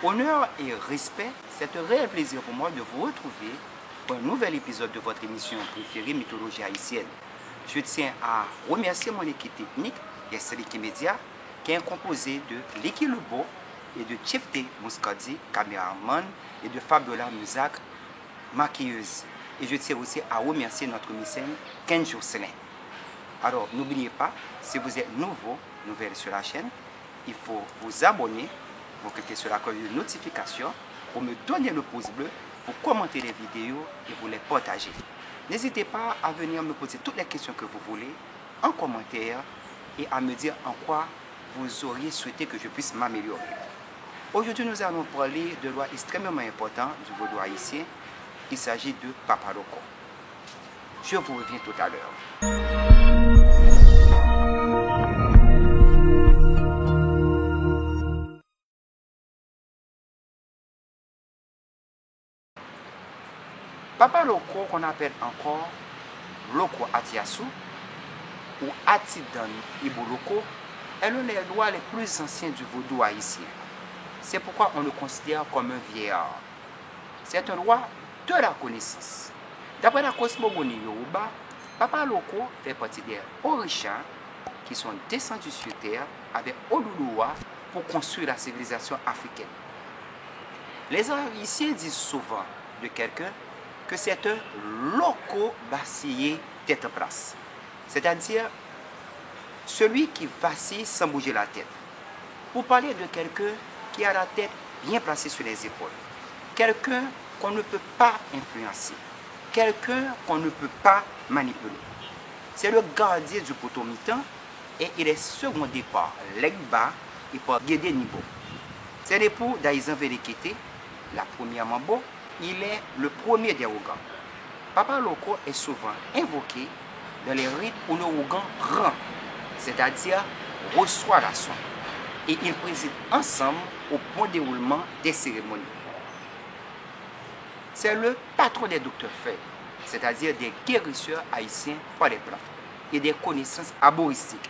Honneur et respect, c'est un réel plaisir pour moi de vous retrouver pour un nouvel épisode de votre émission préférée Mythologie haïtienne. Je tiens à remercier mon équipe technique, Yesseliki Media, qui est composée de Liki Lebo et de Chefte Mouskadi, caméraman, et de Fabiola Musak, maquilleuse. Et je tiens aussi à remercier notre mécène Ken Jocelyn. Alors, n'oubliez pas, si vous êtes nouvelle sur la chaîne, il faut vous abonner, vous cliquez sur la cloche de notification pour me donner le pouce bleu, pour commenter les vidéos et vous les partager. N'hésitez pas à venir me poser toutes les questions que vous voulez en commentaire et à me dire en quoi vous auriez souhaité que je puisse m'améliorer. Aujourd'hui, nous allons parler de loi extrêmement importante du vaudou haïtien. Il s'agit de Papa Loco. Je vous reviens tout à l'heure. Papa Loco, qu'on appelle encore Loco Atiasu ou Atidan Iboloko, est l'un des lois les plus anciens du vaudou haïtien. C'est pourquoi on le considère comme un vieillard. C'est un roi de la connaissance. D'après la cosmogonie Yoruba, Papa Loco fait partie des Orishas qui sont descendus sur terre avec Oluluwa pour construire la civilisation africaine. Les Haïtiens disent souvent de quelqu'un que c'est un loco vacillé tête en place. C'est-à-dire celui qui vacille sans bouger la tête. Pour parler de quelqu'un qui a la tête bien placée sur les épaules. Quelqu'un qu'on ne peut pas influencer. Quelqu'un qu'on ne peut pas manipuler. C'est le gardien du potomitan et il est secondé par Legba et par Guédé Nibo. C'est l'époux d'Aïzan Vélékété, la première Mambo. Il est le premier des Ougans. Papa Loco est souvent invoqué dans les rites où le Ougan rend, c'est-à-dire reçoit la soin. Et ils président ensemble au bon déroulement des cérémonies. C'est le patron des docteurs faits, c'est-à-dire des guérisseurs haïtiens par les plantes et des connaissances arboristiques.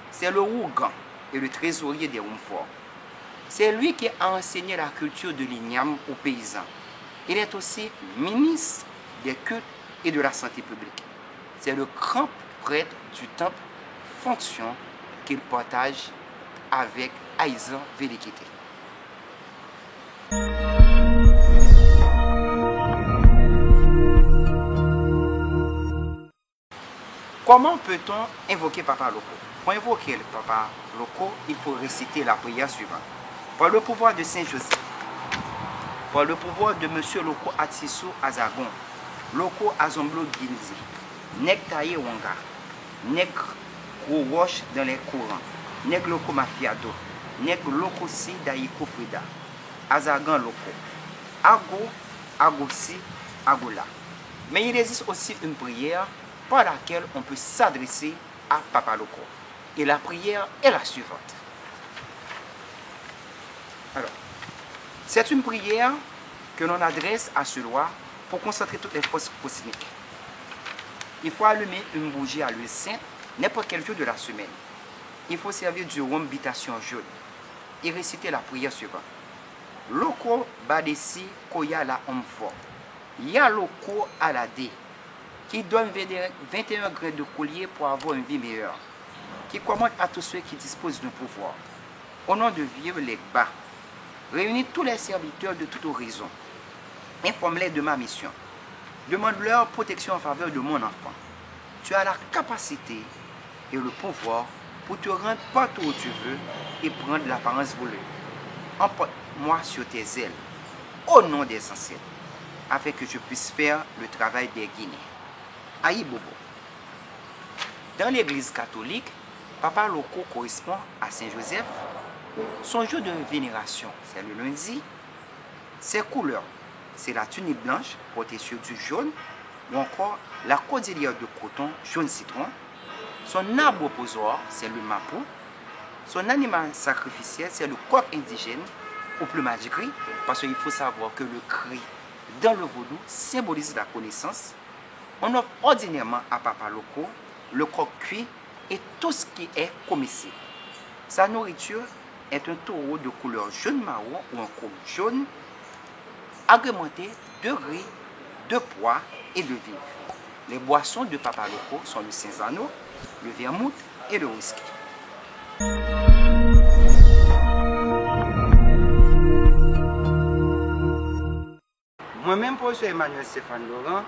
C'est le Ougan et le trésorier des Rumforts. C'est lui qui a enseigné la culture de l'igname aux paysans. Il est aussi ministre des cultes et de la santé publique. C'est le grand prêtre du temple, fonction qu'il partage avec Aïzan Vélékété. Comment peut-on invoquer Papa Loco? Pour invoquer le Papa Loco, il faut réciter la prière suivante. Par le pouvoir de Saint Joseph, par le pouvoir de Monsieur Loco Atisu Azagon, Loco Azomblo Gildi, Nek Taye Wanga, Nek Roche dans les courants, Nek Loco Mafiado, Nek Loco Si Daïko Frida, Azagan Loco, Ago, Agosi, Agola. Mais il existe aussi une prière par laquelle on peut s'adresser à Papa Loco. Et la prière est la suivante. Alors, c'est une prière que l'on adresse à ce roi pour concentrer toutes les forces cosmiques. Il faut allumer une bougie à l'huile sainte n'importe quel jour de la semaine. Il faut servir du rhum bitation jaune et réciter la prière suivante. Loco Badesi Koya la Omfort. Ya Loco Alade, qui donne 21 grains de collier pour avoir une vie meilleure, qui commande à tous ceux qui disposent d'un pouvoir. Au nom de Vieux Legba, réunis tous les serviteurs de tout horizon. Informe-les de ma mission. Demande-leur protection en faveur de mon enfant. Tu as la capacité et le pouvoir pour te rendre partout où tu veux et prendre l'apparence voulue. Emporte-moi sur tes ailes, au nom des ancêtres, afin que je puisse faire le travail des Guinées. Aïe Bobo. Dans l'église catholique, Papa Loco correspond à Saint Joseph. Son jour de vénération, c'est le lundi. Ses couleurs, c'est la tunique blanche portée sur du jaune ou encore la cordillère de coton jaune citron. Son arbre opposoire, c'est le mapou. Son animal sacrificiel, c'est le coq indigène au plumage gris, parce qu'il faut savoir que le gris dans le vaudou symbolise la connaissance. On offre ordinairement à Papa Loco le coq cuit et tout ce qui est comestible. Sa nourriture est un taureau de couleur jaune-marron ou en chrome jaune, agrémenté de riz, de pois et de vives. Les boissons de Papa Loco sont le cinzano, le vermouth et le whisky. Moi-même, professeur Emmanuel Stéphane Laurent,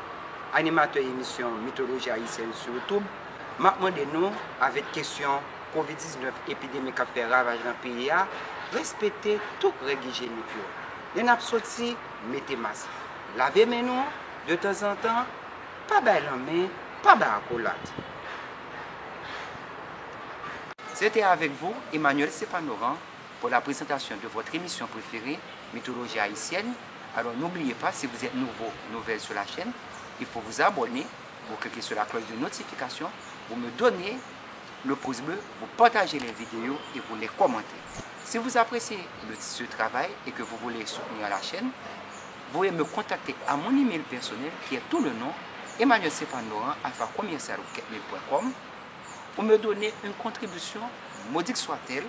animateur émission Mythologie haïtienne sur YouTube, m'a demandé nous, avec question COVID-19 épidémie qui fait ravage dans le pays, respecter toutes les règles hygiéniques. Les nappes sorties, mettez masque. Lavez mes nous de temps en temps, pas bail la main, pas bail accolade. C'était avec vous, Emmanuel Stéphane Laurent, pour la présentation de votre émission préférée, Mythologie haïtienne. Alors n'oubliez pas, si vous êtes nouvelle sur la chaîne, il faut vous abonner, vous cliquez sur la cloche de notification, vous me donnez le pouce bleu, vous partagez les vidéos et vous les commentez. Si vous appréciez ce travail et que vous voulez soutenir la chaîne, vous pouvez me contacter à mon email personnel qui est tout le nom, Emmanuel Stéphane Laurent, @commercial.com, pour me donner une contribution, modique soit-elle,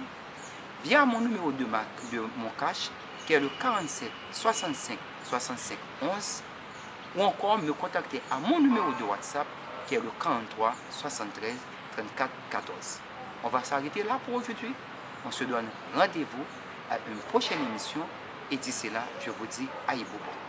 via mon numéro de mon cash, qui est le 47 65 65 11, ou encore me contacter à mon numéro de WhatsApp, qui est le 43 73 34 14. On va s'arrêter là pour aujourd'hui. On se donne rendez-vous à une prochaine émission. Et d'ici là, je vous dis aïe bobo.